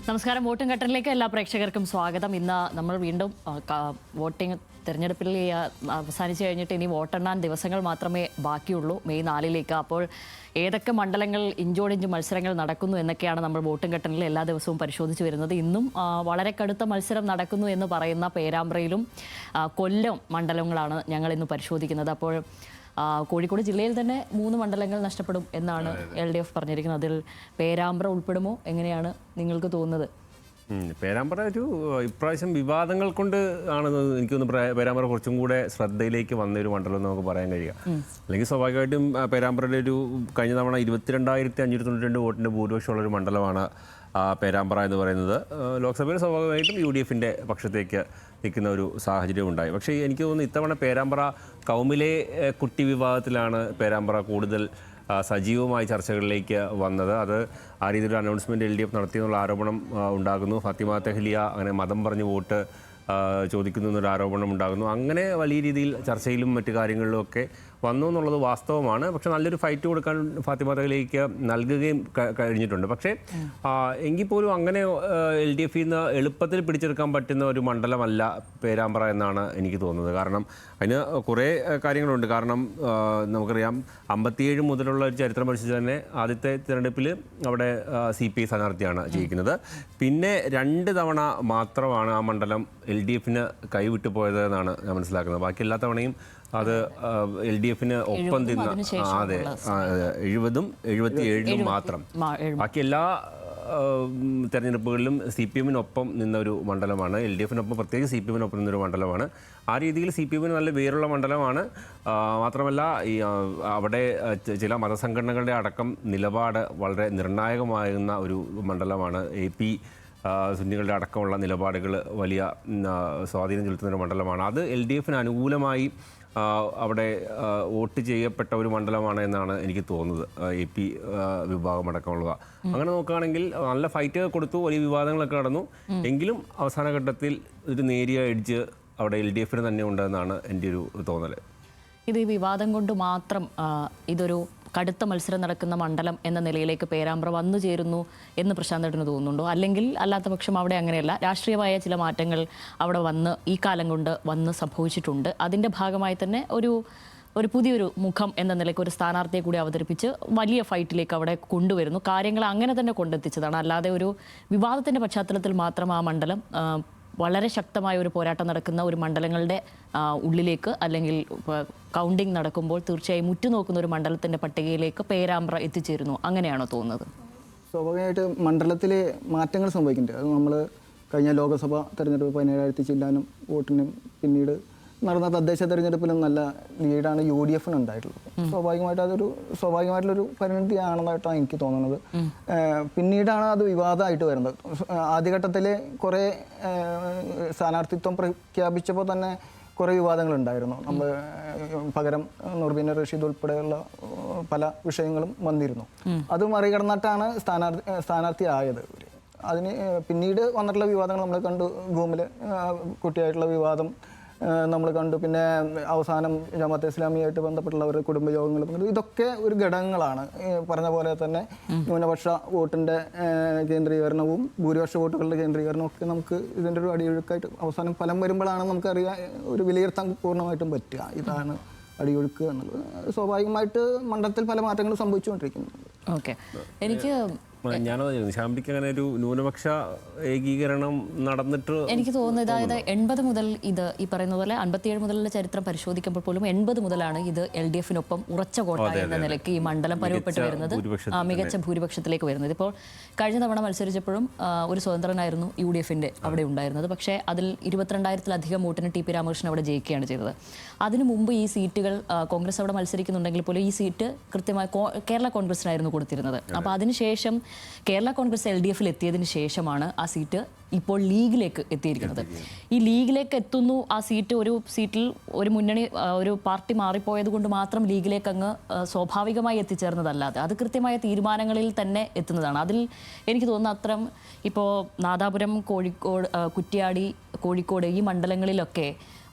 നമസ്കാരം. വോട്ടിംഗ് ഘട്ടത്തിലേക്ക് എല്ലാ പ്രേക്ഷകർക്കും സ്വാഗതം. ഇന്ന് നമ്മൾ വീണ്ടും വോട്ടിംഗ് തെരഞ്ഞെടുപ്പിൽ അവസാനിച്ച് കഴിഞ്ഞിട്ട് ഇനി വോട്ടെണ്ണാൻ ദിവസങ്ങൾ മാത്രമേ ബാക്കിയുള്ളൂ, മെയ് 4-ലേക്ക്. അപ്പോൾ ഏതൊക്കെ മണ്ഡലങ്ങൾ ഇഞ്ചോടിഞ്ച് മത്സരങ്ങൾ നടക്കുന്നു എന്നൊക്കെയാണ് നമ്മൾ വോട്ടിംഗ് ഘട്ടത്തിൽ എല്ലാ ദിവസവും പരിശോധിച്ച് വരുന്നത്. ഇന്നും വളരെ കടുത്ത മത്സരം നടക്കുന്നു എന്ന് പറയുന്ന പേരാമ്പ്രയിലും കൊല്ലം മണ്ഡലങ്ങളാണ് ഞങ്ങൾ ഇന്ന് പരിശോധിക്കുന്നത്. അപ്പോൾ കോഴിക്കോട് ജില്ലയിൽ തന്നെ 3 മണ്ഡലങ്ങൾ നഷ്ടപ്പെടും എന്നാണ് LDF പറഞ്ഞിരിക്കുന്നത്. അതിൽ പേരാമ്പ്ര ഉൾപ്പെടുമോ? എങ്ങനെയാണ് നിങ്ങൾക്ക് തോന്നുന്നത്? പേരാമ്പ്ര ഇപ്രാവശ്യം വിവാദങ്ങൾ കൊണ്ട് ആണ് എനിക്കൊന്ന് പേരാമ്പ്ര കുറച്ചും കൂടെ ശ്രദ്ധയിലേക്ക് വന്നൊരു മണ്ഡലം എന്ന് നമുക്ക് പറയാൻ കഴിയുക. അല്ലെങ്കിൽ സ്വാഭാവികമായിട്ടും പേരാമ്പ്രയുടെ കഴിഞ്ഞ തവണ 22,592 വോട്ടിൻ്റെ ഭൂരിപക്ഷമുള്ളൊരു മണ്ഡലമാണ് പേരാമ്പ്ര എന്ന് പറയുന്നത്. ലോക്സഭയിൽ സ്വാഭാവികമായിട്ടും UDFൻ്റെ പക്ഷത്തേക്ക് നിൽക്കുന്ന ഒരു സാഹചര്യം ഉണ്ടായി. പക്ഷേ എനിക്ക് തോന്നുന്നു ഇത്തവണ പേരാമ്പ്ര കൗമിലെ കുട്ടി വിഭാഗത്തിലാണ് പേരാമ്പ്ര കൂടുതൽ സജീവമായ ചർച്ചകളിലേക്ക് വന്നത്. അത് ആ രീതിയിലൊരു അനൗൺസ്മെൻറ്റ് LDF നടത്തിയെന്നുള്ള ആരോപണം ഉണ്ടാകുന്നു. ഫാത്തിമ തെഹ്ലിയ അങ്ങനെ മതം പറഞ്ഞ് വോട്ട് ചോദിക്കുന്നു എന്നൊരു ആരോപണം ഉണ്ടാകുന്നു. അങ്ങനെ വലിയ രീതിയിൽ ചർച്ചയിലും മറ്റു കാര്യങ്ങളിലും ഒക്കെ വന്നു എന്നുള്ളത് വാസ്തവമാണ്. പക്ഷെ നല്ലൊരു ഫൈറ്റ് കൊടുക്കാൻ ഫാത്തിമ തെഹ്ലിയയ്ക്ക് നൽകുകയും കഴിഞ്ഞിട്ടുണ്ട്. പക്ഷേ എങ്കിൽ പോലും അങ്ങനെ LDF നിന്ന് എളുപ്പത്തിൽ പിടിച്ചെടുക്കാൻ പറ്റുന്ന ഒരു മണ്ഡലമല്ല പേരാമ്പ്ര എന്നാണ് എനിക്ക് തോന്നുന്നത്. കാരണം അതിന് കുറേ കാര്യങ്ങളുണ്ട്. കാരണം നമുക്കറിയാം 57 മുതലുള്ള ഒരു ചരിത്രം പരിശോധിച്ച് തന്നെ ആദ്യത്തെ തിരഞ്ഞെടുപ്പിൽ അവിടെ CPI സ്ഥാനാർത്ഥിയാണ് ജയിക്കുന്നത്. പിന്നെ 2 തവണ മാത്രമാണ് ആ മണ്ഡലം LDFന് കൈവിട്ടു പോയത് എന്നാണ് ഞാൻ മനസ്സിലാക്കുന്നത്. ബാക്കി എല്ലാ തവണയും അത് LDFന് ഒപ്പം തിന്ന 70-ഉം 77-ഉം മാത്രം. ബാക്കി എല്ലാ തെരഞ്ഞെടുപ്പുകളിലും CPM-നൊപ്പം നിന്നൊരു മണ്ഡലമാണ്. LDFനൊപ്പം പ്രത്യേകിച്ച് CPM-നൊപ്പം നിന്നൊരു മണ്ഡലമാണ്. ആ രീതിയിൽ CPM-ന് നല്ല വേറുള്ള മണ്ഡലമാണ്. മാത്രമല്ല അവിടെ ചില മതസംഘടനകളുടെ അടക്കം നിലപാട് വളരെ നിർണായകമാകുന്ന ഒരു മണ്ഡലമാണ്. AP സുന്നികളുടെ അടക്കമുള്ള നിലപാടുകൾ വലിയ സ്വാധീനം ചെലുത്തുന്ന ഒരു മണ്ഡലമാണ്. അത് LDFന് അനുകൂലമായി അവിടെ വോട്ട് ചെയ്യപ്പെട്ട ഒരു മണ്ഡലമാണ് എന്നാണ് എനിക്ക് തോന്നുന്നത്. AP വിഭാഗം അടക്കമുള്ളവ അങ്ങനെ നോക്കുകയാണെങ്കിൽ നല്ല ഫൈറ്റ് കൊടുത്തു, വലിയ വിവാദങ്ങളൊക്കെ നടന്നു. എങ്കിലും അവസാന ഘട്ടത്തിൽ ഒരു നേരിയ എഡ്ജ് അവിടെ LDFന് തന്നെ ഉണ്ടെന്നാണ് എൻ്റെ ഒരു തോന്നൽ. ഇത് ഈ വിവാദം കൊണ്ട് മാത്രം ഇതൊരു കടുത്ത മത്സരം നടക്കുന്ന മണ്ഡലം എന്ന നിലയിലേക്ക് പേരാമ്പ്ര വന്നു ചേരുന്നു എന്ന് പ്രശാന്തേട്ടന് തോന്നുന്നുണ്ടോ? അല്ലെങ്കിൽ അല്ലാത്ത പക്ഷം അവിടെ അങ്ങനെയല്ല, രാഷ്ട്രീയമായ ചില മാറ്റങ്ങൾ അവിടെ ഈ കാലം കൊണ്ട് സംഭവിച്ചിട്ടുണ്ട്. അതിൻ്റെ ഭാഗമായി തന്നെ ഒരു പുതിയൊരു മുഖം എന്ന നിലയ്ക്ക് ഒരു സ്ഥാനാർത്ഥിയെ കൂടി അവതരിപ്പിച്ച് വലിയ ഫൈറ്റിലേക്ക് അവിടെ കൊണ്ടുവരുന്നു. കാര്യങ്ങൾ അങ്ങനെ തന്നെ കൊണ്ടെത്തിച്ചതാണ്. അല്ലാതെ ഒരു വിവാദത്തിൻ്റെ പശ്ചാത്തലത്തിൽ മാത്രം ആ മണ്ഡലം വളരെ ശക്തമായ ഒരു പോരാട്ടം നടക്കുന്ന ഒരു മണ്ഡലങ്ങളുടെ ഉള്ളിലേക്ക്, അല്ലെങ്കിൽ കൗണ്ടിങ് നടക്കുമ്പോൾ തീർച്ചയായും ഉറ്റുനോക്കുന്ന ഒരു മണ്ഡലത്തിൻ്റെ പട്ടികയിലേക്ക് പേരാമ്പ്ര എത്തിച്ചേരുന്നു. അങ്ങനെയാണോ തോന്നുന്നത്? സ്വാഭാവികമായിട്ട് മണ്ഡലത്തിൽ മാറ്റങ്ങൾ സംഭവിക്കുന്നുണ്ട്. അത് നമ്മൾ കഴിഞ്ഞ ലോക്സഭ തെരഞ്ഞെടുപ്പ് 17,000 ചില്ലാനും വോട്ടിനും പിന്നീട് നടന്ന തദ്ദേശ തെരഞ്ഞെടുപ്പിലും നല്ല ലീഡാണ് UDFന് ഉണ്ടായിട്ടുള്ളത്. സ്വാഭാവികമായിട്ടുള്ളൊരു പരിണതിയാണെന്നായിട്ടാണ് എനിക്ക് തോന്നുന്നത്. പിന്നീടാണ് അത് വിവാദമായിട്ട് വരുന്നത്. ആദ്യഘട്ടത്തിൽ കുറേ സ്ഥാനാർത്ഥിത്വം പ്രഖ്യാപിച്ചപ്പോൾ തന്നെ കുറേ വിവാദങ്ങളുണ്ടായിരുന്നു. നമ്മൾ പകരം നൂർബീൻ റഷീദ് ഉൾപ്പെടെയുള്ള പല വിഷയങ്ങളും വന്നിരുന്നു. അത് മറികടന്നിട്ടാണ് സ്ഥാനാർത്ഥിയായത്. അതിന് പിന്നീട് വന്നിട്ടുള്ള വിവാദങ്ങൾ നമ്മൾ കണ്ടു. ഭൂമിലെ കുട്ടിയായിട്ടുള്ള വിവാദം നമ്മൾ കണ്ടു. പിന്നെ അവസാനം ജമാഅത്തെ ഇസ്ലാമിയായിട്ട് ബന്ധപ്പെട്ടുള്ള കുടുംബയോഗങ്ങളും ഇതൊക്കെ ഒരു ഘടകങ്ങളാണ്. പറഞ്ഞ പോലെ തന്നെ ന്യൂനപക്ഷ വോട്ടിൻ്റെ കേന്ദ്രീകരണവും ഭൂരിപക്ഷ വോട്ടുകളുടെ കേന്ദ്രീകരണവും ഒക്കെ നമുക്ക് ഇതിൻ്റെ ഒരു അടിയൊഴുക്കായിട്ട് അവസാനം ഫലം വരുമ്പോഴാണ് നമുക്കറിയാം ഒരു വിലയിരുത്താൻ പൂർണ്ണമായിട്ടും പറ്റുക. ഇതാണ് അടിയൊഴുക്ക് എന്നുള്ളത്. സ്വാഭാവികമായിട്ട് മണ്ഡലത്തിൽ പല മാറ്റങ്ങളും സംഭവിച്ചുകൊണ്ടിരിക്കുന്നു. ഓക്കെ, എനിക്ക് ശാമ്പിക്ക് അങ്ങനെ ഒരു ന്യൂനപക്ഷ ഏകീകരണം നടന്നിട്ട് എനിക്ക് തോന്നുന്നത്, അതായത് 80 മുതൽ ഇത് ഈ പറയുന്ന പോലെ 57 മുതലുള്ള ചരിത്രം പരിശോധിക്കുമ്പോൾ പോലും 80 മുതലാണ് ഇത് LDFനൊപ്പം ഉറച്ച കോട്ട എന്ന നിലയ്ക്ക് ഈ മണ്ഡലം പരുവപ്പെട്ട് വരുന്നത്, മികച്ച ഭൂരിപക്ഷത്തിലേക്ക് വരുന്നത്. ഇപ്പോൾ കഴിഞ്ഞ തവണ മത്സരിച്ചപ്പോഴും ഒരു സ്വതന്ത്രനായിരുന്നു UDFൻ്റെ അവിടെ ഉണ്ടായിരുന്നത്. പക്ഷേ അതിൽ 22,000-ലധികം വോട്ടിന് TP രാമകൃഷ്ണൻ അവിടെ ജയിക്കുകയാണ് ചെയ്തത്. അതിനു മുമ്പ് ഈ സീറ്റുകൾ കോൺഗ്രസ് അവിടെ മത്സരിക്കുന്നുണ്ടെങ്കിൽ പോലും ഈ സീറ്റ് കൃത്യമായി കേരള കോൺഗ്രസിനായിരുന്നു കൊടുത്തിരുന്നത്. അപ്പോൾ അതിനുശേഷം കേരള കോൺഗ്രസ് LDFൽ എത്തിയതിന് ശേഷമാണ് ആ സീറ്റ് ഇപ്പോൾ ലീഗിലേക്ക് എത്തിയിരിക്കുന്നത്. ഈ ലീഗിലേക്ക് എത്തുന്നു. ആ സീറ്റിൽ ഒരു മുന്നണി ഒരു പാർട്ടി മാറിപ്പോയത് കൊണ്ട് മാത്രം ലീഗിലേക്ക് അങ്ങ് സ്വാഭാവികമായി എത്തിച്ചേർന്നതല്ലാതെ അത് കൃത്യമായ തീരുമാനങ്ങളിൽ തന്നെ എത്തുന്നതാണ്. അതിൽ എനിക്ക് തോന്നുന്ന അത്തരം ഇപ്പോൾ നാദാപുരം, കോഴിക്കോട്, കുറ്റ്യാടി, കോഴിക്കോട് ഈ മണ്ഡലങ്ങളിലൊക്കെ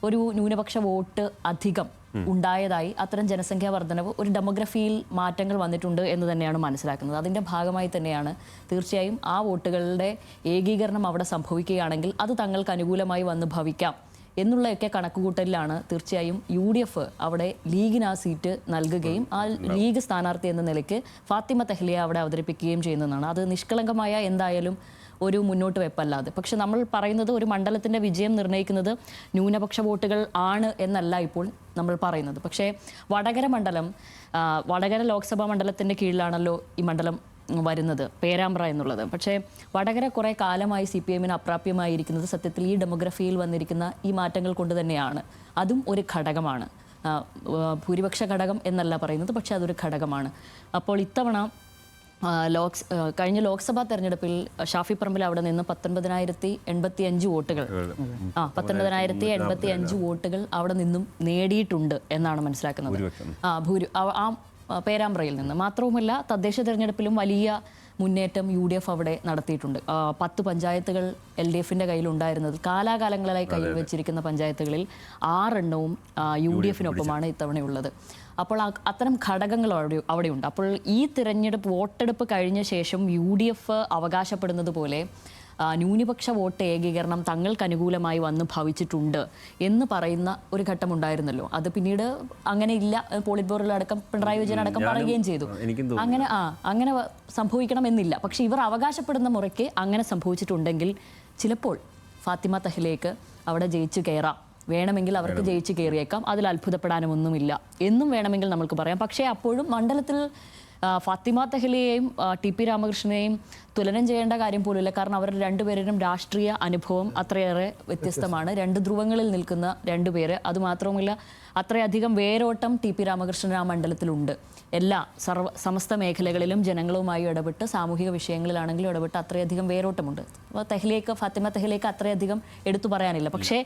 ഒരു ന്യൂനപക്ഷ വോട്ട് അധികം ഉണ്ടായതായി, അത്തരം ജനസംഖ്യാ വർധനവ് ഒരു ഡെമോഗ്രഫിയിൽ മാറ്റങ്ങൾ വന്നിട്ടുണ്ട് എന്ന് തന്നെയാണ് മനസ്സിലാക്കുന്നത്. അതിൻ്റെ ഭാഗമായി തന്നെയാണ് തീർച്ചയായും ആ വോട്ടുകളുടെ ഏകീകരണം അവിടെ സംഭവിക്കുകയാണെങ്കിൽ അത് തങ്ങൾക്ക് അനുകൂലമായി വന്ന് ഭവിക്കാം എന്നുള്ളതൊക്കെ കണക്കുകൂട്ടലിലാണ് തീർച്ചയായും UDF അവിടെ ലീഗിന് ആ സീറ്റ് നൽകുകയും ആ ലീഗ് സ്ഥാനാർത്ഥി എന്ന നിലയ്ക്ക് ഫാത്തിമ തെഹ്ലിയെ അവിടെ അവതരിപ്പിക്കുകയും ചെയ്യുന്നതാണ്. അത് നിഷ്കളങ്കമായ എന്തായാലും ഒരു മുന്നോട്ട് വെപ്പല്ലാതെ. പക്ഷെ നമ്മൾ പറയുന്നത് ഒരു മണ്ഡലത്തിൻ്റെ വിജയം നിർണ്ണയിക്കുന്നത് ന്യൂനപക്ഷ വോട്ടുകൾ ആണ് എന്നല്ല ഇപ്പോൾ നമ്മൾ പറയുന്നത്. പക്ഷേ വടകര മണ്ഡലം, വടകര ലോക്സഭാ മണ്ഡലത്തിൻ്റെ കീഴിലാണല്ലോ ഈ മണ്ഡലം വരുന്നത്, പേരാമ്പ്ര എന്നുള്ളത്. പക്ഷേ വടകര കുറേ കാലമായി CPM-ന് അപ്രാപ്യമായിരിക്കുന്നത് സത്യത്തിൽ ഈ ഡെമോഗ്രഫിയിൽ വന്നിരിക്കുന്ന ഈ മാറ്റങ്ങൾ കൊണ്ട് തന്നെയാണ്. അതും ഒരു ഘടകമാണ്, ഭൂരിപക്ഷ ഘടകം എന്നല്ല പറയുന്നത്, പക്ഷേ അതൊരു ഘടകമാണ്. അപ്പോൾ ഇത്തവണ കഴിഞ്ഞ ലോക്സഭാ തെരഞ്ഞെടുപ്പിൽ ഷാഫി പറമ്പിൽ അവിടെ നിന്ന് 19,085 വോട്ടുകൾ 19,085 വോട്ടുകൾ അവിടെ നിന്നും നേടിയിട്ടുണ്ട് എന്നാണ് മനസ്സിലാക്കുന്നത്. പേരാമ്പ്രയിൽ നിന്ന് മാത്രവുമല്ല, തദ്ദേശ തെരഞ്ഞെടുപ്പിലും വലിയ മുന്നേറ്റം UDF അവിടെ നടത്തിയിട്ടുണ്ട്. 10 പഞ്ചായത്തുകൾ LDF-ൻ്റെ കയ്യിലുണ്ടായിരുന്നത് കാലാകാലങ്ങളായി കയ്യിൽ വെച്ചിരിക്കുന്ന പഞ്ചായത്തുകളിൽ 6 എണ്ണവും UDF-നൊപ്പമാണ് ഇത്തവണയുള്ളത്. അപ്പോൾ അത്തരം ഘടകങ്ങൾ അവിടെയുണ്ട്. അപ്പോൾ ഈ തിരഞ്ഞെടുപ്പ് വോട്ടെടുപ്പ് കഴിഞ്ഞ ശേഷം UDF അവകാശപ്പെടുന്നത് പോലെ ന്യൂനപക്ഷ വോട്ട് ഏകീകരണം തങ്ങൾക്ക് അനുകൂലമായി വന്ന് ഭവിച്ചിട്ടുണ്ട് എന്ന് പറയുന്ന ഒരു ഘട്ടമുണ്ടായിരുന്നല്ലോ. അത് പിന്നീട് അങ്ങനെ ഇല്ല, പോളിറ്റ് ബ്യൂറോയിലടക്കം പിണറായി വിജയൻ അടക്കം പറയുകയും ചെയ്തു. അങ്ങനെ സംഭവിക്കണമെന്നില്ല. പക്ഷേ ഇവർ അവകാശപ്പെടുന്ന മുറയ്ക്ക് അങ്ങനെ സംഭവിച്ചിട്ടുണ്ടെങ്കിൽ ചിലപ്പോൾ ഫാത്തിമ തെഹ്ലിയക്ക് അവിടെ ജയിച്ചു കയറാം, വേണമെങ്കിൽ അവർക്ക് ജയിച്ച് കയറിയേക്കാം, അതിൽ അത്ഭുതപ്പെടാനൊന്നുമില്ല എന്നും വേണമെങ്കിൽ നമുക്ക് പറയാം. പക്ഷേ അപ്പോഴും മണ്ഡലത്തിൽ ഫാത്തിമ തെഹ്ലിയെയും TP രാമകൃഷ്ണനെയും തുലനം ചെയ്യേണ്ട കാര്യം പോലുമില്ല. കാരണം അവർ രണ്ടുപേരും രാഷ്ട്രീയ അനുഭവം അത്രയേറെ വ്യത്യസ്തമാണ്. 2 ധ്രുവങ്ങളിൽ നിൽക്കുന്ന 2 പേര്. അതുമാത്രവുമല്ല, അത്രയധികം വേരോട്ടം TP രാമകൃഷ്ണൻ ആ മണ്ഡലത്തിലുണ്ട്. സമസ്ത മേഖലകളിലും ജനങ്ങളുമായി ഇടപെട്ട്, സാമൂഹിക വിഷയങ്ങളിലാണെങ്കിലും ഇടപെട്ട് അത്രയധികം വേരോട്ടമുണ്ട്. അപ്പോൾ ഫാത്തിമ തെഹ്ലിയക്ക് അത്രയധികം എടുത്തു പറയാനില്ല. പക്ഷേ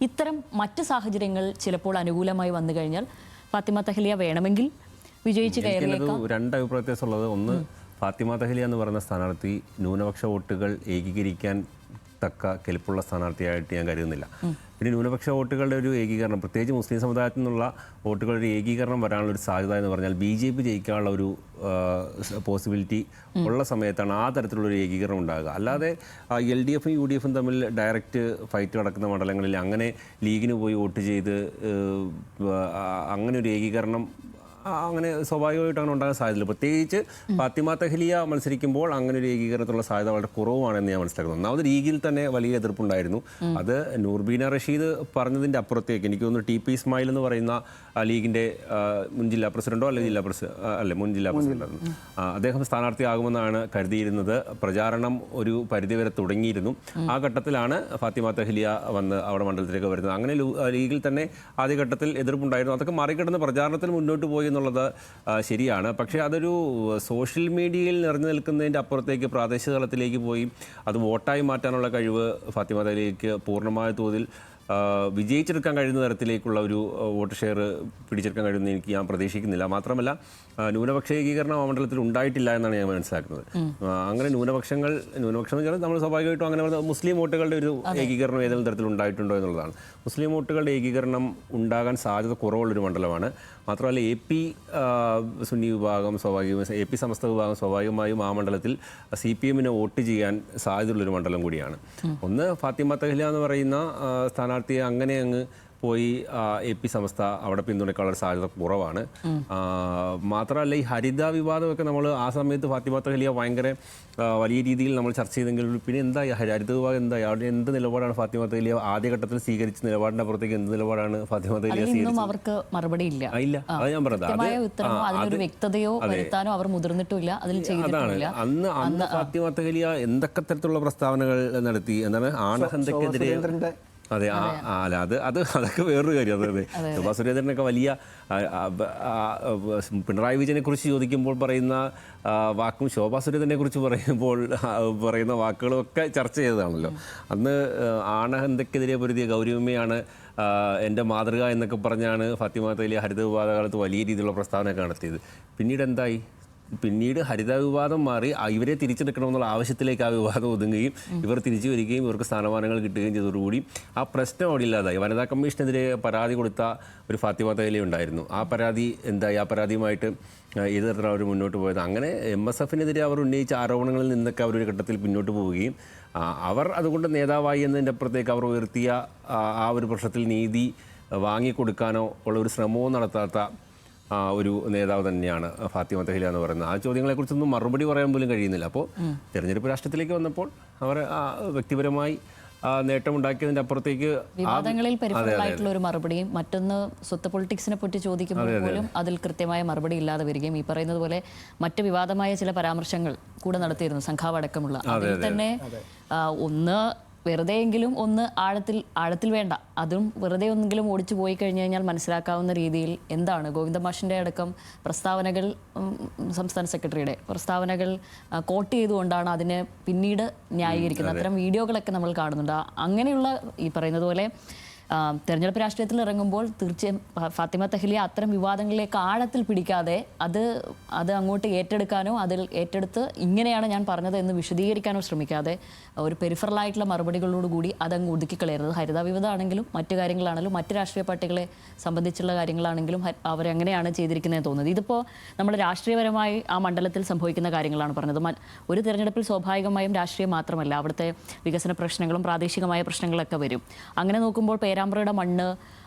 ഇത്തരം മറ്റ് സാഹചര്യങ്ങൾ ചിലപ്പോൾ അനുകൂലമായി വന്നു കഴിഞ്ഞാൽ ഫാത്തിമ തെഹ്ലിയ വേണമെങ്കിൽ വിജയിച്ച് കയറിയേക്കാം. 2 അഭിപ്രായ വ്യത്യാസമുള്ളത്. ഒന്ന്, ഫാത്തിമ തെഹ്ലിയ എന്ന് പറയുന്ന സ്ഥാനാർത്ഥി ന്യൂനപക്ഷ വോട്ടുകൾ ഏകീകരിക്കാൻ തക്ക കെൽപ്പുള്ള സ്ഥാനാർത്ഥിയായിട്ട് ഞാൻ കരുതുന്നില്ല. പിന്നെ ന്യൂനപക്ഷ വോട്ടുകളുടെ ഒരു ഏകീകരണം, പ്രത്യേകിച്ച് മുസ്ലിം സമുദായത്തിൽ നിന്നുള്ള വോട്ടുകളുടെ ഏകീകരണം വരാനുള്ള ഒരു സാധ്യത എന്ന് പറഞ്ഞാൽ BJP ജയിക്കാനുള്ള ഒരു പോസിബിലിറ്റി ഉള്ള സമയത്താണ് ആ തരത്തിലുള്ളൊരു ഏകീകരണം ഉണ്ടാകുക. അല്ലാതെ LDF-ഉം UDF-ഉം തമ്മിൽ ഡയറക്റ്റ് ഫൈറ്റ് നടക്കുന്ന മണ്ഡലങ്ങളിൽ അങ്ങനെ ലീഗിന് പോയി വോട്ട് ചെയ്ത് അങ്ങനെ ഒരു ഏകീകരണം അങ്ങനെ സ്വാഭാവികമായിട്ട് അങ്ങനെ ഉണ്ടാകാൻ സാധ്യതയില്ല. പ്രത്യേകിച്ച് ഫാത്തിമ തെഹ്ലിയ മത്സരിക്കുമ്പോൾ അങ്ങനെ ഒരു ഏകീകരണത്തിലുള്ള സാധ്യത വളരെ കുറവാണെന്ന് ഞാൻ മനസ്സിലാക്കുന്നു. ഒന്നാമത് ലീഗിൽ തന്നെ വലിയ എതിർപ്പുണ്ടായിരുന്നു. അത് നൂർബീന റഷീദ് പറഞ്ഞതിൻ്റെ അപ്പുറത്തേക്ക് എനിക്ക് തോന്നുന്നു TP ഇസ്മായിൽ എന്ന് പറയുന്ന ലീഗിൻ്റെ മുൻ ജില്ലാ പ്രസിഡന്റോ അല്ലെങ്കിൽ മുൻ ജില്ലാ പ്രസിഡന്റ്, അദ്ദേഹം സ്ഥാനാർത്ഥിയാകുമെന്നാണ് കരുതിയിരുന്നത്. പ്രചാരണം ഒരു പരിധിവരെ തുടങ്ങിയിരുന്നു. ആ ഘട്ടത്തിലാണ് ഫാത്തിമ തെഹ്ലിയ വന്ന് അവിടെ മണ്ഡലത്തിലേക്ക് വരുന്നത്. അങ്ങനെ ലീഗിൽ തന്നെ ആദ്യഘട്ടത്തിൽ എതിർപ്പുണ്ടായിരുന്നു. അതൊക്കെ മറികടന്ന് പ്രചാരണത്തിൽ മുന്നോട്ട് പോയി എന്നുള്ളത് ശരിയാണ്. പക്ഷേ അതൊരു സോഷ്യൽ മീഡിയയിൽ നിറഞ്ഞു നിൽക്കുന്നതിൻ്റെ അപ്പുറത്തേക്ക് പ്രാദേശിക തലത്തിലേക്ക് പോയി അത് വോട്ടായി മാറ്റാനുള്ള കഴിവ് ഫാത്തിമ തെഹ്ലിയക്ക് പൂർണ്ണമായ തോതിൽ വിജയിച്ചെടുക്കാൻ കഴിയുന്ന തരത്തിലേക്കുള്ള ഒരു വോട്ട് ഷെയർ പിടിച്ചെടുക്കാൻ കഴിയുമെന്ന് ഞാൻ പ്രതീക്ഷിക്കുന്നില്ല. മാത്രമല്ല, ന്യൂനപക്ഷ ഏകീകരണം ആ മണ്ഡലത്തിൽ ഉണ്ടായിട്ടില്ല എന്നാണ് ഞാൻ മനസ്സിലാക്കുന്നത്. അങ്ങനെ ന്യൂനപക്ഷം എന്ന് വെച്ചാൽ നമ്മൾ സ്വാഭാവികമായിട്ടും അങ്ങനെ മുസ്ലിം വോട്ടുകളുടെ ഒരു ഏകീകരണം ഏതെങ്കിലും തരത്തിൽ ഉണ്ടായിട്ടുണ്ടോ എന്നുള്ളതാണ്. മുസ്ലിം വോട്ടുകളുടെ ഏകീകരണം ഉണ്ടാകാൻ സാധ്യത കുറവുള്ളൊരു മണ്ഡലമാണ്. മാത്രമല്ല, AP സുന്നി വിഭാഗം AP സമസ്ത വിഭാഗം സ്വാഭാവികമായും ആ മണ്ഡലത്തിൽ CPM-ന് വോട്ട് ചെയ്യാൻ സാധ്യതയുള്ളൊരു മണ്ഡലം കൂടിയാണ്. ഒന്ന്, ഫാത്തിമ തെഹ്ലിയ എന്ന് പറയുന്ന സ്ഥാനാർത്ഥിയെ അങ്ങനെ അങ്ങ് പോയി AP സമസ്ത അവിടെ പിന്തുണയ്ക്കാനുള്ള സാധ്യത കുറവാണ്. മാത്രമല്ല, ഈ ഹരിത വിവാദമൊക്കെ നമ്മൾ ആ സമയത്ത് ഫാത്തിമ തെഹ്ലിയ ഭയങ്കര വലിയ രീതിയിൽ നമ്മൾ ചർച്ച ചെയ്തെങ്കിൽ പിന്നെ എന്തായി ഹരിത വിഭാഗം, എന്തായി അവിടെ എന്ത് നിലപാടാണ് ഫാത്തിമ തെഹ്ലിയ ആദ്യഘട്ടത്തിൽ സ്വീകരിച്ച നിലപാടിൻ്റെ അപ്പുറത്തേക്ക് എന്ത് നിലപാടാണ് ഫാത്തിമ തെഹ്ലിയ സ്വീകരിച്ചത്? അവർക്ക് മറുപടി ഇല്ല. അത് ഞാൻ പറഞ്ഞത് വ്യക്തതയോ വരുത്താനോ അവർ മുതിർന്നിട്ടില്ല. അതാണ് അന്ന് ഫാത്തിമ തെഹ്ലിയ എന്തൊക്കെ തരത്തിലുള്ള പ്രസ്താവനകൾ നടത്തി. എന്താണ് ആണഹന്തക്കെതിരെ? അതെ, അതൊക്കെ വേറൊരു കാര്യം. അതെ, ശോഭാ സുരേന്ദ്രനൊക്കെ വലിയ പിണറായി വിജയനെ കുറിച്ച് ചോദിക്കുമ്പോൾ പറയുന്ന വാക്കും ശോഭാ സുരേന്ദ്രനെ കുറിച്ച് പറയുന്ന വാക്കുകളും ഒക്കെ ചർച്ച ചെയ്തതാണല്ലോ. അന്ന് ആണഹന്തക്കെതിരെ പൊരുതിയ ഗൗരിയമ്മയാണ് എൻ്റെ മാതൃക എന്നൊക്കെ പറഞ്ഞാണ് ഫാത്തിമ തെഹ്ലിയ ഹരിത വിവാദ കാലത്ത് വലിയ രീതിയിലുള്ള പ്രസ്താവനയൊക്കെ നടത്തിയത്. പിന്നീട് എന്തായി? പിന്നീട് ഹരിത വിവാദം മാറി ഇവരെ തിരിച്ചെടുക്കണമെന്നുള്ള ആവശ്യത്തിലേക്ക് ആ വിവാദം ഒതുങ്ങുകയും ഇവർ തിരിച്ചു വരികയും ഇവർക്ക് സ്ഥാനമാനങ്ങൾ കിട്ടുകയും ചെയ്തതോടുകൂടി ആ പ്രശ്നം അവിടെ ഇല്ലാതായി. വനിതാ കമ്മീഷനെതിരെ പരാതി കൊടുത്ത ഒരു ഫാത്തിമ തഹ്ലിയ ഉണ്ടായിരുന്നു. ആ പരാതി എന്തായി? ആ പരാതിയുമായിട്ട് ഏത് തരത്തിലാണ് അവർ മുന്നോട്ട് പോയത്? അങ്ങനെ MSFനെതിരെ അവർ ഉന്നയിച്ച ആരോപണങ്ങളിൽ നിന്നൊക്കെ അവർ ഒരു ഘട്ടത്തിൽ പിന്നോട്ട് പോവുകയും അവർ അതുകൊണ്ട് നേതാവായി എന്നതിൻ്റെ അപ്പുറത്തേക്ക് അവർ ഉയർത്തിയ ആ ഒരു പ്രശ്നത്തിൽ നീതി വാങ്ങിക്കൊടുക്കാനോ ഉള്ള ഒരു ശ്രമവും നടത്താത്ത ഒരു നേതാവ് തന്നെയാണ് ഫാത്തിമ തഹ്ലിയ എന്ന് പറയുന്നത്. ആ ചോദ്യങ്ങളെക്കുറിച്ചൊന്നും മറുപടി പറയാൻ പോലും കഴിയുന്നില്ല. അപ്പോൾ തെരഞ്ഞെടുപ്പ് രാഷ്ട്രീയത്തിലേക്ക് വന്നപ്പോൾ അവർ വ്യക്തിപരമായി നേട്ടമുണ്ടാക്കിയതിൻ്റെ അപ്പുറത്തേക്ക് വിവാദങ്ങളിൽ പരിഫലമായിട്ടുള്ള ഒരു മറുപടിയും, മറ്റൊന്ന് സ്വത്ത് പൊളിറ്റിക്സിനെ പറ്റി ചോദിക്കുമ്പോൾ പോലും അതിൽ കൃത്യമായ മറുപടി ഇല്ലാതെ വരികയും ഈ പറയുന്നത് പോലെ മറ്റ് വിവാദമായ ചില പരാമർശങ്ങൾ കൂടെ നടത്തിയിരുന്നു, സംഘാവ് അടക്കമുള്ള. അതിൽ തന്നെ ഒന്ന് വെറുതെയെങ്കിലും ഒന്ന് ആഴത്തിൽ വേണ്ട, അതും വെറുതെ ഒന്നെങ്കിലും ഓടിച്ചു പോയി കഴിഞ്ഞു കഴിഞ്ഞാൽ മനസ്സിലാക്കാവുന്ന രീതിയിൽ എന്താണ് ഗോവിന്ദമാഷിൻ്റെ അടക്കം പ്രസ്താവനകൾ, സംസ്ഥാന സെക്രട്ടറിയുടെ പ്രസ്താവനകൾ കോട്ട് ചെയ്തുകൊണ്ടാണ് അതിനെ പിന്നീട് ന്യായീകരിക്കുന്നത്. അത്തരം വീഡിയോകളൊക്കെ നമ്മൾ കാണുന്നുണ്ട്. അങ്ങനെയുള്ള ഈ പറയുന്നത് പോലെ തെരഞ്ഞെടുപ്പ് രാഷ്ട്രീയത്തിൽ ഇറങ്ങുമ്പോൾ തീർച്ചയായും ഫാത്തിമ തഹ്ലിയ അത്തരം വിവാദങ്ങളിലേക്ക് ആഴത്തിൽ പിടിക്കാതെ അത് അങ്ങോട്ട് ഏറ്റെടുക്കാനോ അതിൽ ഏറ്റെടുത്ത് ഇങ്ങനെയാണ് ഞാൻ പറഞ്ഞത് എന്ന് വിശദീകരിക്കാനോ ശ്രമിക്കാതെ ഒരു പെരിഫറലായിട്ടുള്ള മറുപടികളോടുകൂടി അതങ്ങ് ഒതുക്കിക്കളയരുത്. ഹരിത വിവാദമാണെങ്കിലും മറ്റു കാര്യങ്ങളാണെങ്കിലും മറ്റ് രാഷ്ട്രീയ പാർട്ടികളെ സംബന്ധിച്ചുള്ള കാര്യങ്ങളാണെങ്കിലും അവരെങ്ങനെയാണ് ചെയ്തിരിക്കുന്നതെന്ന് തോന്നുന്നത്. ഇതിപ്പോൾ നമ്മൾ രാഷ്ട്രീയപരമായി ആ മണ്ഡലത്തിൽ സംഭവിക്കുന്ന കാര്യങ്ങളാണ് പറഞ്ഞത്. ഒരു തെരഞ്ഞെടുപ്പിൽ സ്വാഭാവികമായും രാഷ്ട്രീയം മാത്രമല്ല, അവിടുത്തെ വികസന പ്രശ്നങ്ങളും പ്രാദേശികമായ പ്രശ്നങ്ങളൊക്കെ വരും. അങ്ങനെ നോക്കുമ്പോൾ പേരാമ്പ്രയുടെ മണ്ണ്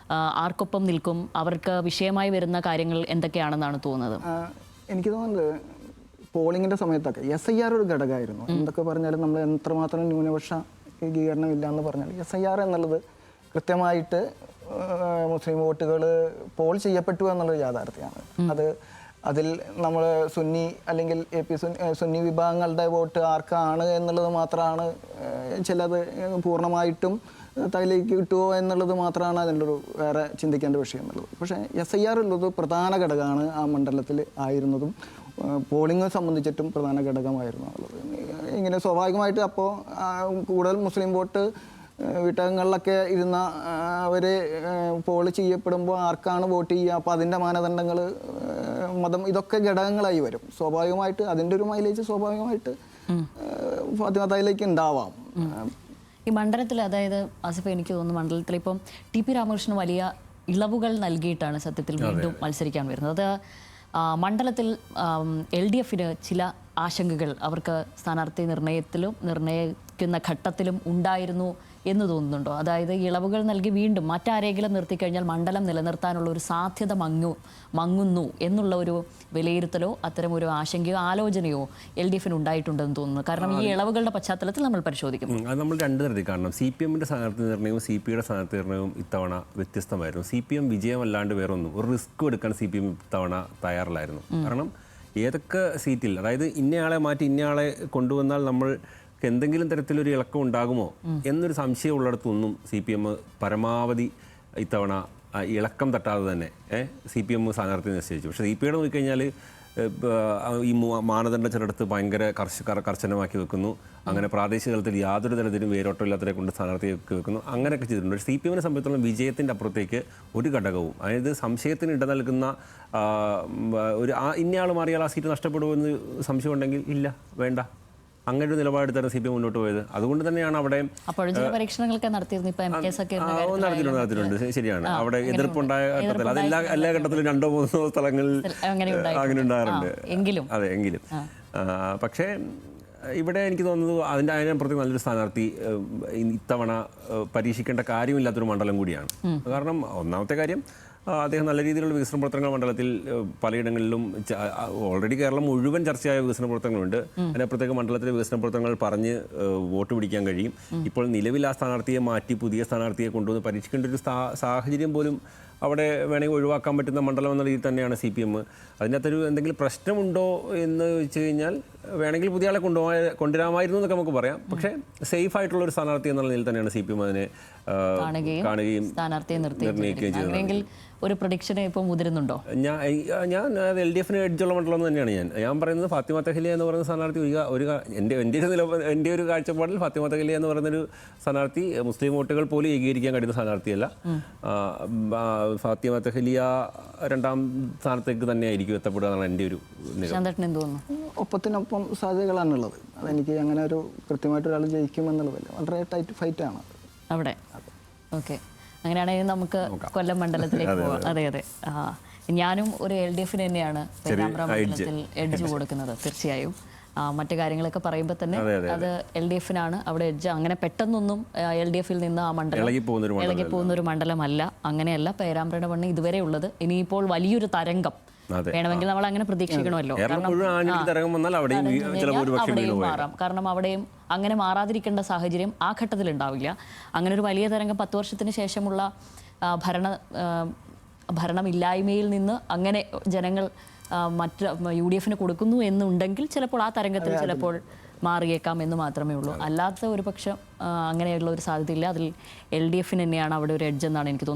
ആർക്കൊപ്പം നിൽക്കും, അവർക്ക് വിഷയമായി വരുന്ന കാര്യങ്ങൾ എന്തൊക്കെയാണെന്നാണ് തോന്നുന്നത്? എനിക്ക് തോന്നുന്നത് പോളിങ്ങിൻ്റെ സമയത്തൊക്കെ SIR ഒരു ഘടകമായിരുന്നു. എന്തൊക്കെ പറഞ്ഞാലും നമ്മൾ എത്രമാത്രം ന്യൂനപക്ഷ ഏകീകരണം ഇല്ല എന്ന് പറഞ്ഞാൽ SIR എന്നുള്ളത് കൃത്യമായിട്ട് മുസ്ലിം വോട്ടുകൾ പോൾ ചെയ്യപ്പെട്ടു എന്നുള്ളത് യാഥാർത്ഥ്യമാണ്. അതിൽ നമ്മൾ സുന്നി അല്ലെങ്കിൽ AP സുന്നി വിഭാഗങ്ങളുടെ വോട്ട് ആർക്കാണ് എന്നുള്ളത് മാത്രമാണ്, ചിലത് പൂർണ്ണമായിട്ടും തൈലേക്ക് കിട്ടുമോ എന്നുള്ളത് മാത്രമാണ് അതിൻ്റെ വേറെ ചിന്തിക്കേണ്ട വിഷയം എന്നുള്ളത്. പക്ഷേ SIR ഉള്ളത് പ്രധാന ഘടകമാണ് ആ മണ്ഡലത്തിൽ ആയിരുന്നതും പോളിംഗ് സംബന്ധിച്ചിട്ടും പ്രധാന ഘടകമായിരുന്നു എന്നുള്ളത്. ഇങ്ങനെ സ്വാഭാവികമായിട്ട് അപ്പോൾ കൂടുതൽ മുസ്ലിം വോട്ട് വീട്ടകങ്ങളിലൊക്കെ ഇരുന്ന അവർ പോൾ ചെയ്യപ്പെടുമ്പോൾ ആർക്കാണ് വോട്ട് ചെയ്യുക, അപ്പോൾ അതിൻ്റെ മാനദണ്ഡങ്ങൾ, മതം, ഇതൊക്കെ ഘടകങ്ങളായി വരും. സ്വാഭാവികമായിട്ട് അതിൻ്റെ ഒരു മൈലേജ് സ്വാഭാവികമായിട്ട് ഫാത്തിമ തഹ്ലിയക്ക് ഉണ്ടാവാം. ഈ മണ്ഡലത്തിൽ, അതായത് ആസിഫ്, എനിക്ക് തോന്നുന്നു മണ്ഡലത്തിൽ ഇപ്പം TP രാമകൃഷ്ണൻ വലിയ ഇളവുകൾ നൽകിയിട്ടാണ് സത്യത്തിൽ വീണ്ടും മത്സരിക്കാൻ വരുന്നത്. അത് മണ്ഡലത്തിൽ LDFന് ചില ആശങ്കകൾ അവർക്ക് സ്ഥാനാർത്ഥി നിർണയിക്കുന്ന ഘട്ടത്തിലും ഉണ്ടായിരുന്നു എന്ന് തോന്നുന്നുണ്ടോ? അതായത് ഇളവുകൾ നൽകി വീണ്ടും മറ്റാരെങ്കിലും നിർത്തിക്കഴിഞ്ഞാൽ മണ്ഡലം നിലനിർത്താനുള്ള ഒരു സാധ്യത മങ്ങുന്നു എന്നുള്ള ഒരു വിലയിരുത്തലോ അത്തരം ഒരു ആശങ്കയോ ആലോചനയോ LDFന് ഉണ്ടായിട്ടുണ്ടെന്ന് തോന്നുന്നു. കാരണം ഈ ഇളവുകളുടെ പശ്ചാത്തലത്തിൽ നമ്മൾ പരിശോധിക്കും. അത് നമ്മൾ രണ്ട് തരത്തിൽ കാണണം. CPMൻ്റെ സ്ഥാനാർത്ഥി നിർണ്ണയവും CPയുടെ സ്ഥാനാർത്ഥി നിർണ്ണയവും ഇത്തവണ വ്യത്യസ്തമായിരുന്നു. CPM വിജയമല്ലാണ്ട് വേറൊന്നും, ഒരു റിസ്ക് എടുക്കാൻ CPM ഇത്തവണ തയ്യാറില്ലായിരുന്നു. കാരണം ഏതൊക്കെ സീറ്റിൽ, അതായത് ഇന്നയാളെ മാറ്റി ഇന്നയാളെ കൊണ്ടുവന്നാൽ നമ്മൾ എന്തെങ്കിലും തരത്തിലൊരു ഇളക്കം ഉണ്ടാകുമോ എന്നൊരു സംശയം ഉള്ളിടത്തൊന്നും CPM പരമാവധി ഇത്തവണ ഇളക്കം തട്ടാതെ തന്നെ CPM സ്ഥാനാർത്ഥി നിശ്ചയിച്ചു. പക്ഷേ CPയുടെ നോക്കിക്കഴിഞ്ഞാൽ ഈ മാനദണ്ഡ ചിലടത്ത് ഭയങ്കര കർശനമാക്കി വെക്കുന്നു. അങ്ങനെ പ്രാദേശിക തലത്തിൽ യാതൊരു തരത്തിലും വേരോട്ടമില്ലാത്തവരെ കൊണ്ട് സ്ഥാനാർത്ഥിയൊക്കെ വെക്കുന്നു. അങ്ങനെയൊക്കെ ചെയ്തിട്ടുണ്ട്. പക്ഷേ CPMനെ സംബന്ധിച്ചിടത്തോളം വിജയത്തിൻ്റെ അപ്പുറത്തേക്ക് ഒരു ഘടകവും, അതായത് സംശയത്തിന് ഇട നൽകുന്ന ഇന്നയാൾ മാറിയാൽ ആ സീറ്റ് നഷ്ടപ്പെടുമെന്ന് സംശയം ഉണ്ടെങ്കിൽ ഇല്ല, വേണ്ട, അങ്ങനെ ഒരു നിലപാടെടുത്താണ് CPM മുന്നോട്ട് പോയത്. അതുകൊണ്ട് തന്നെയാണ് അവിടെ പരീക്ഷണങ്ങളൊക്കെ നടത്തിയിട്ടുണ്ട്. ശരിയാണ്, അവിടെ എതിർപ്പുണ്ടായ ഘട്ടത്തിൽ, അത് എല്ലാ ഘട്ടത്തിലും 2-3 സ്ഥലങ്ങളിൽ അങ്ങനെ ഉണ്ടാകാറുണ്ട്. അതെ, എങ്കിലും പക്ഷേ ഇവിടെ എനിക്ക് തോന്നുന്നത് അതിനപ്പുറത്തേക്ക് നല്ലൊരു സ്ഥാനാർത്ഥി ഇത്തവണ പരീക്ഷിക്കേണ്ട കാര്യമില്ലാത്തൊരു മണ്ഡലം കൂടിയാണ്. കാരണം ഒന്നാമത്തെ കാര്യം, അദ്ദേഹം നല്ല രീതിയിലുള്ള വികസന പ്രവർത്തനങ്ങൾ മണ്ഡലത്തിൽ പലയിടങ്ങളിലും, ഓൾറെഡി കേരളം മുഴുവൻ ചർച്ചയായ വികസന പ്രവർത്തനങ്ങളുണ്ട്. അതിനപ്പുറത്തേക്ക് മണ്ഡലത്തിലെ വികസന പ്രവർത്തനങ്ങൾ പറഞ്ഞ് വോട്ട് പിടിക്കാൻ കഴിയും. ഇപ്പോൾ നിലവിൽ ആ സ്ഥാനാർത്ഥിയെ മാറ്റി പുതിയ സ്ഥാനാർത്ഥിയെ കൊണ്ടുവന്ന് പരീക്ഷിക്കേണ്ട ഒരു സാഹചര്യം പോലും അവിടെ വേണമെങ്കിൽ ഒഴിവാക്കാൻ പറ്റുന്ന മണ്ഡലം എന്ന രീതിയിൽ തന്നെയാണ് CPM. അതിനകത്തൊരു എന്തെങ്കിലും പ്രശ്നമുണ്ടോ എന്ന് വെച്ച് കഴിഞ്ഞാൽ വേണമെങ്കിൽ പുതിയ ആളെ കൊണ്ടുവരാമായിരുന്നു എന്നൊക്കെ നമുക്ക് പറയാം. പക്ഷേ സേഫ് ആയിട്ടുള്ള ഒരു സ്ഥാനാർത്ഥി എന്നുള്ള നിലയിൽ തന്നെയാണ് CPM അതിനെ കാണുകയും നിർണ്ണയിക്കുകയും ചെയ്തത്. ഒരു പ്രഡിക്ഷൻ ഇപ്പോൾ മുതിരുന്നുണ്ടോ? ഞാൻ LDFന് എഡ്ജുള്ള മണ്ഡലം തന്നെയാണ് ഞാൻ പറയുന്നത്. ഫാത്തിമ തഹ്ലിയ എന്ന് പറയുന്ന സ്ഥാനാർത്ഥി എൻ്റെ ഒരു കാഴ്ചപ്പാടിൽ ഫാത്തിമ തഹ്ലിയ എന്ന് പറയുന്നൊരു സ്ഥാനാർത്ഥി മുസ്ലിം വോട്ടുകൾ പോലും ഏകീകരിക്കാൻ കഴിയുന്ന സ്ഥാനാർത്ഥിയല്ല. ഫാത്തിമ തെഹലിയ രണ്ടാം സ്ഥാനത്തേക്ക് തന്നെയായിരിക്കും എത്തപ്പെടുക എന്നാണ് എൻ്റെ ഒരു നിഗമനം. ശാന്തേട്ടന് എന്ത് തോന്നുന്നു? ഒപ്പത്തിനൊപ്പം സാധ്യതകളാണുള്ളത്. അതെനിക്ക് അങ്ങനെ ഒരു കൃത്യമായിട്ട് ഒരാൾ ജയിക്കുമെന്നുള്ളതല്ല, വളരെ ടൈറ്റ് ഫൈറ്റാണ് അവിടെ. ഓക്കെ, അങ്ങനെയാണെങ്കിൽ നമുക്ക് കൊല്ലം മണ്ഡലത്തിലേക്ക് പോവാം. അതെ അതെ, ഞാനും ഒരു LDF തന്നെയാണ് പേരാമ്പ്ര മണ്ഡലത്തിൽ എഡ്ജ് കൊടുക്കുന്നത്. തീർച്ചയായും മറ്റു കാര്യങ്ങളൊക്കെ പറയുമ്പോൾ തന്നെ അത് LDF അവിടെ എഡ്ജ്. അങ്ങനെ പെട്ടെന്നൊന്നും LDF നിന്ന് ആ മണ്ഡലം ഇളകി പോകുന്ന ഒരു മണ്ഡലമല്ല. അങ്ങനെയല്ല പേരാമ്പ്രയുടെ മണ്ണ് ഇതുവരെ ഉള്ളത്. ഇനിയിപ്പോൾ വലിയൊരു തരംഗം വേണമെങ്കിൽ നമ്മൾ അങ്ങനെ പ്രതീക്ഷിക്കണമല്ലോ. അവിടെയും മാറാം. കാരണം അവിടെയും അങ്ങനെ മാറാതിരിക്കേണ്ട സാഹചര്യം ആ ഘട്ടത്തിൽ ഉണ്ടാവില്ല. അങ്ങനെ ഒരു വലിയ തരംഗം 10 വർഷത്തിന് ശേഷമുള്ള ഭരണമില്ലായ്മയിൽ നിന്ന് അങ്ങനെ ജനങ്ങൾ മറ്റ് UDF കൊടുക്കുന്നു എന്നുണ്ടെങ്കിൽ ചിലപ്പോൾ ആ തരംഗത്തിൽ ചിലപ്പോൾ മാറിയേക്കാം എന്ന് മാത്രമേ ഉള്ളൂ. അല്ലാത്ത ഒരു പക്ഷം അങ്ങനെയുള്ള ഒരു സാധ്യതയില്ല. അതിൽ LDF തന്നെയാണ് അവിടെ ഒരു എഡ്ജ് എന്നാണ് എനിക്ക് തോന്നുന്നത്.